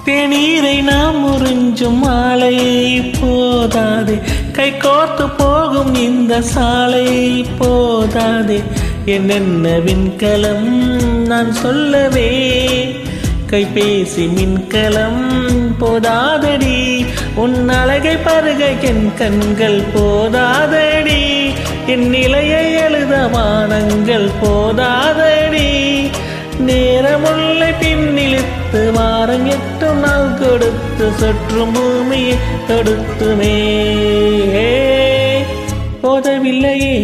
தேநீரை நாம் உறிஞ்சும் மாலை போதாதே, கை கோர்த்து போகும் இந்த சாலை போதாதே. என்னென்ன விண்கலம் நான் சொல்லவே, கைபேசி மின்கலம் போதாதடி. உன் அழகை பருக என் கண்கள் போதாதடி, என் நிலையை எழுத வானங்கள் போதாதடி. நேரமுள்ள பின்னிழுத்து வாரம் 8 நாள் கொடுத்து சொற்றும் பூமியை தொடுத்துமே. போதவில்லையே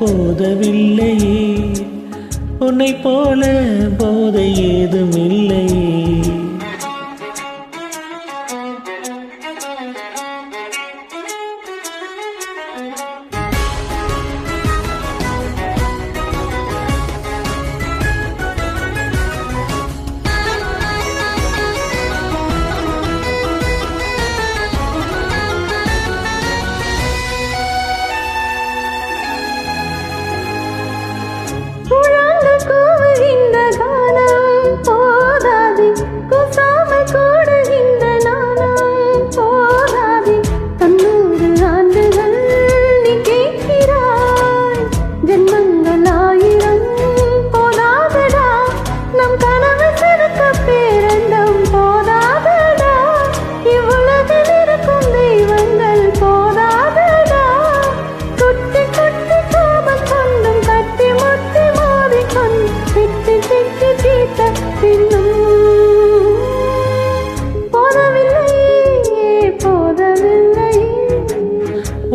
போதவில்லையே, உன்னை போல போதை ஏதும் இல்லையே.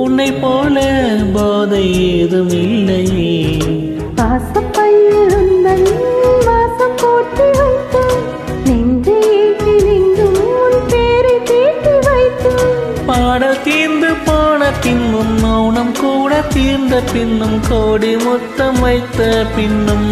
உன்னை போல போதை ஏதும் இல்லையே. வாசப்பையில் உந்தன் வாசம் போட்டு வைத்து, நெஞ்சை ஏற்றி நின்றும் உன் பேரை தீட்டி வைத்து. பாட தீர்ந்து போன பின்னும் மௌனம் கூட தீர்ந்த பின்னும் கோடி முத்தம் வைத்த பின்னும்